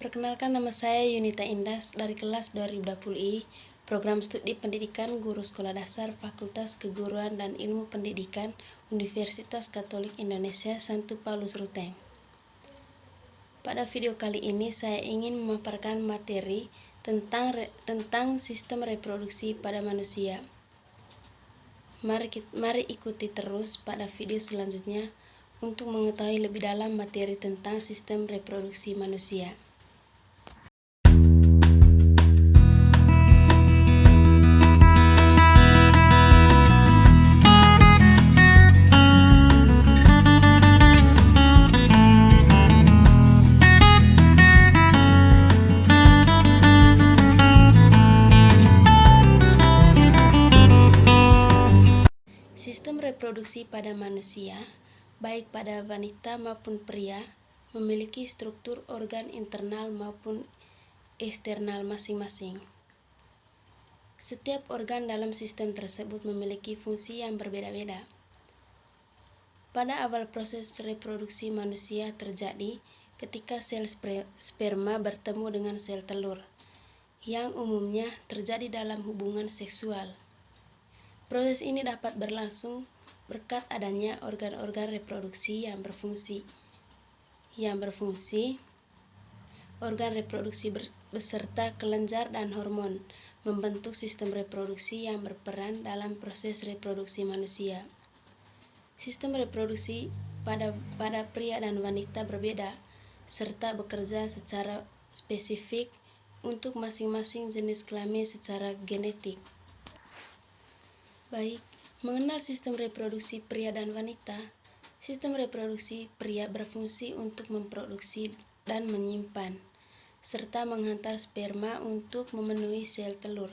Perkenalkan, nama saya Yunita Indas dari kelas 2020I, Program Studi Pendidikan Guru Sekolah Dasar Fakultas Keguruan dan Ilmu Pendidikan Universitas Katolik Indonesia Santo Paulus Ruteng. Pada video kali ini saya ingin memaparkan materi tentang sistem reproduksi pada manusia. Mari ikuti terus pada video selanjutnya untuk mengetahui lebih dalam materi tentang sistem reproduksi manusia. Sistem reproduksi pada manusia, baik pada wanita maupun pria, memiliki struktur organ internal maupun eksternal masing-masing. Setiap organ dalam sistem tersebut memiliki fungsi yang berbeda-beda. Pada awal proses reproduksi manusia terjadi ketika sel sperma bertemu dengan sel telur, yang umumnya terjadi dalam hubungan seksual. Proses ini dapat berlangsung berkat adanya organ-organ reproduksi yang berfungsi. Organ reproduksi beserta kelenjar dan hormon membentuk sistem reproduksi yang berperan dalam proses reproduksi manusia. Sistem reproduksi pada pria dan wanita berbeda, serta bekerja secara spesifik untuk masing-masing jenis kelamin secara genetik. Baik, mengenal sistem reproduksi pria dan wanita. Sistem reproduksi pria berfungsi untuk memproduksi dan menyimpan, serta menghantar sperma untuk memenuhi sel telur.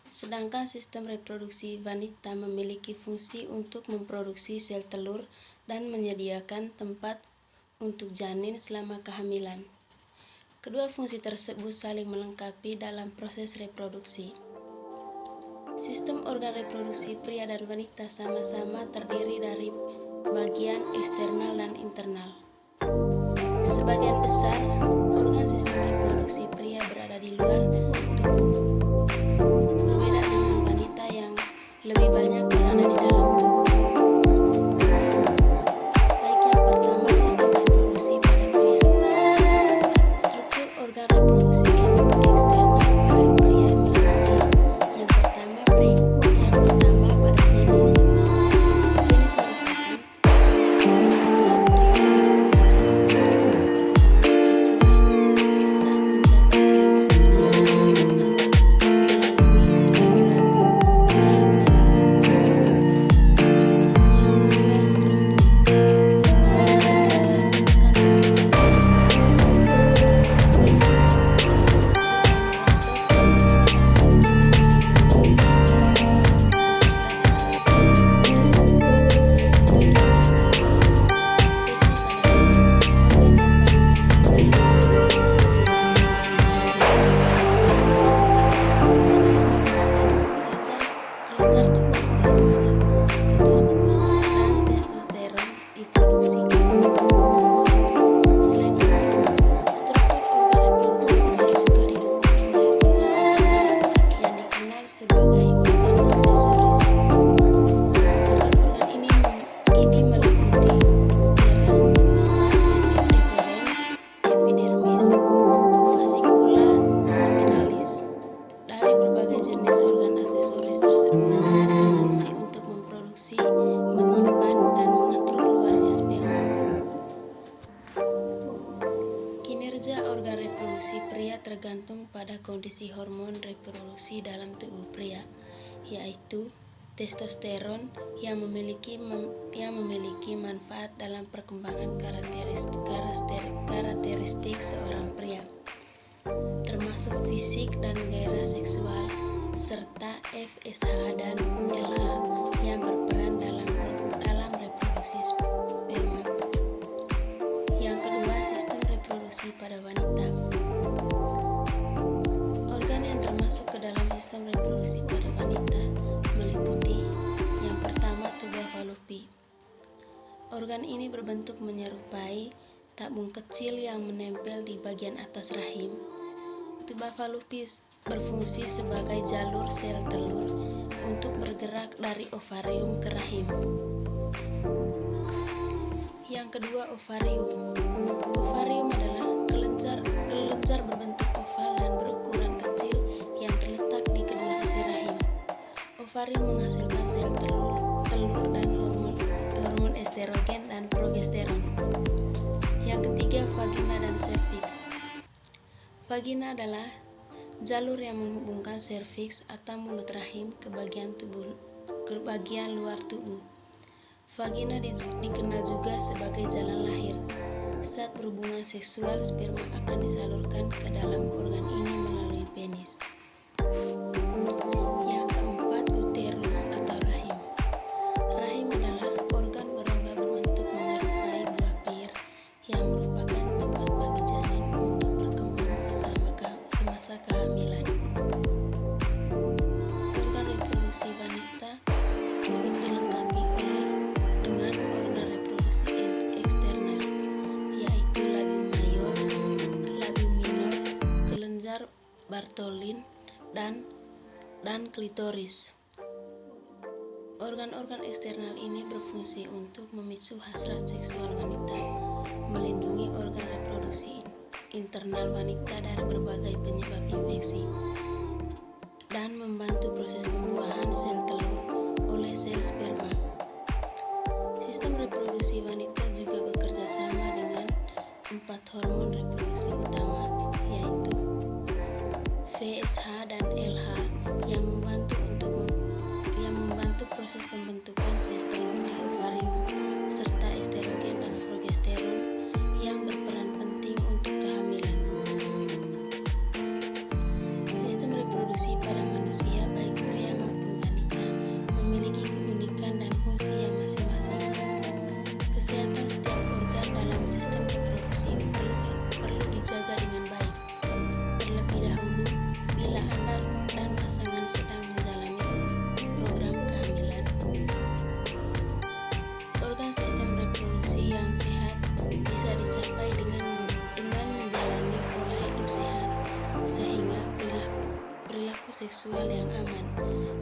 Sedangkan sistem reproduksi wanita memiliki fungsi untuk memproduksi sel telur dan menyediakan tempat untuk janin selama kehamilan. Kedua fungsi tersebut saling melengkapi dalam proses reproduksi. Sistem organ reproduksi pria dan wanita sama-sama terdiri dari bagian eksternal dan internal. Sebagian besar organ sistem reproduksi pria berada di luar tubuh, berbeda dengan wanita yang lebih banyak berada di dalam tubuh. Baik, yang pertama, sistem reproduksi pada pria. Struktur organ reproduksi eksternal pada pria meliputi yang pertama pada penis. Penis merupakan kelenjar tempat sperma dan testosteron diproduksikan. Selain itu, struktur organ reproduksi pria juga didukung oleh organ yang dikenal sebagai organ aksesoris. Organ-organ ini meliputi utera, semiodeferens, epidermis, fascicula, seminalis. Dari berbagai jenis organ aksesoris tersebut berfungsi untuk memproduksi, menyimpan, dan mengatur keluarnya sperma. Kinerja organ reproduksi pria tergantung pada kondisi hormon reproduksi dalam tubuh pria, yaitu testosteron yang memiliki manfaat dalam perkembangan karakteristik seorang pria, termasuk fisik dan gairah seksual, serta FSH dan LH yang berperan dalam reproduksi sperma. Yang kedua, sistem reproduksi pada wanita. Organ yang termasuk ke dalam sistem reproduksi pada wanita meliputi yang pertama tuba fallopi. Organ ini berbentuk menyerupai tabung kecil yang menempel di bagian atas rahim. Tuba Fallopi berfungsi sebagai jalur sel telur untuk bergerak dari ovarium ke rahim. Yang kedua, ovarium. Ovarium adalah kelenjar berbentuk oval dan berukuran kecil yang terletak di kedua sisi rahim. Ovarium menghasilkan sel telur dan hormon estrogen dan progesteron. Yang ketiga, vagina dan serviks. Vagina adalah jalur yang menghubungkan serviks atau mulut rahim ke bagian luar tubuh. Vagina dikenal juga sebagai jalan lahir. Saat berhubungan seksual, sperma akan disalurkan ke dalam organ ini melalui penis. Yang keempat, uterus atau rahim. Rahim adalah organ berongga berbentuk menyerupai buah pir yang merupakan tempat bagi janin untuk berkembang semasa kehamilan. Organ reproduksi wanita dilengkapi dengan organ reproduksi eksternal, yaitu labium mayor, labium minor, kelenjar Bartholin, dan klitoris. Organ-organ eksternal ini berfungsi untuk memicu hasrat seksual wanita, melindungi organ reproduksi internal wanita dari berbagai penyebab infeksi, dan membantu proses pembuahan sel telur oleh sel sperma. Sistem reproduksi wanita juga bekerja sama dengan 4 hormon reproduksi utama, yaitu FSH dan LH yang membantu proses pembentukan sel telur di ovarium, serta estrogen dan progesteron yang berperan penting untuk kehamilan. Sistem reproduksi pada manusia, baik pria maupun wanita, memiliki keunikan dan fungsi yang masing-masing. Kesehatan setiap organ dalam sistem reproduksi perlu dijaga dengan baik, terlebih dahulu bila anak dan pasangan sedang menjalani program kehamilan. Organ sistem reproduksi yang sehat bisa dicapai dengan menjalani pola hidup sehat, sehingga perilaku seksual yang aman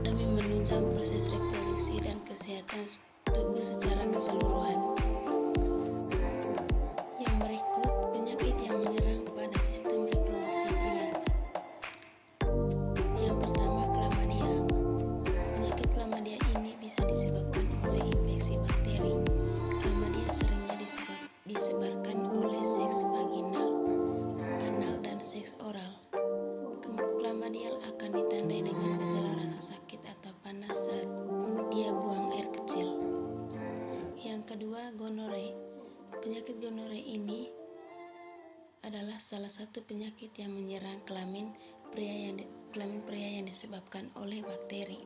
demi menunjang proses reproduksi dan kesehatan tubuh secara keseluruhan. Yang berikut penyakit yang menyerang pada sistem reproduksi pria. Yang pertama, klamadia. Penyakit klamadia ini bisa disebabkan oleh infeksi bakteri. Klamadia seringnya disebarkan oleh seks vaginal, anal, dan seks oral. Klamadia akan ditandai dengan gejala rasa sakit atau panas saat dia buang air kecil. Yang kedua, gonore. Penyakit gonore ini adalah salah satu penyakit yang menyerang kelamin pria yang disebabkan oleh bakteri.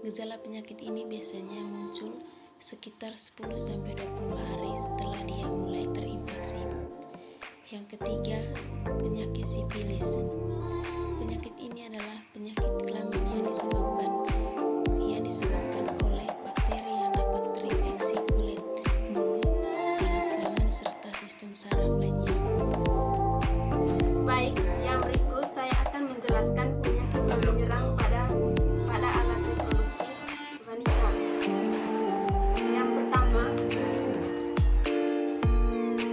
Gejala penyakit ini biasanya muncul sekitar 10-20 hari setelah dia mulai terinfeksi. Yang ketiga, penyakit sifilis. Penyakit ini adalah penyakit kelamin yang disebabkan oleh bakteri yang dapat terinfeksi kulit, mulut, alat kelamin, serta sistem saraf lainnya. Baik, yang berikut saya akan menjelaskan penyakit yang menyerang pada alat reproduksi wanita. Yang pertama,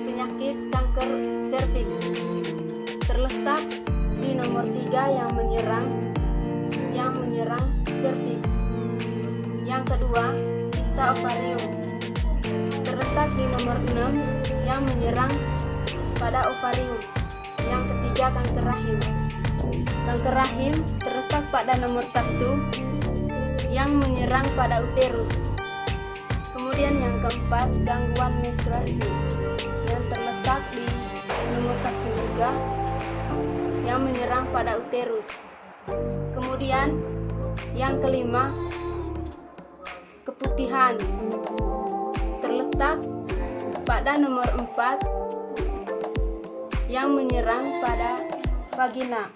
penyakit kanker serviks, terletak di nomor 3 yang menyerang serviks. Yang kedua, kista ovarium, terletak di nomor 6 yang menyerang pada ovarium. Yang ketiga, kanker rahim. Kanker rahim terletak pada nomor 1 yang menyerang pada uterus. Kemudian yang keempat, gangguan menstruasi yang terletak di nomor 1 juga yang menyerang pada uterus. Kemudian yang kelima, keputihan terletak pada nomor 4 yang menyerang pada vagina.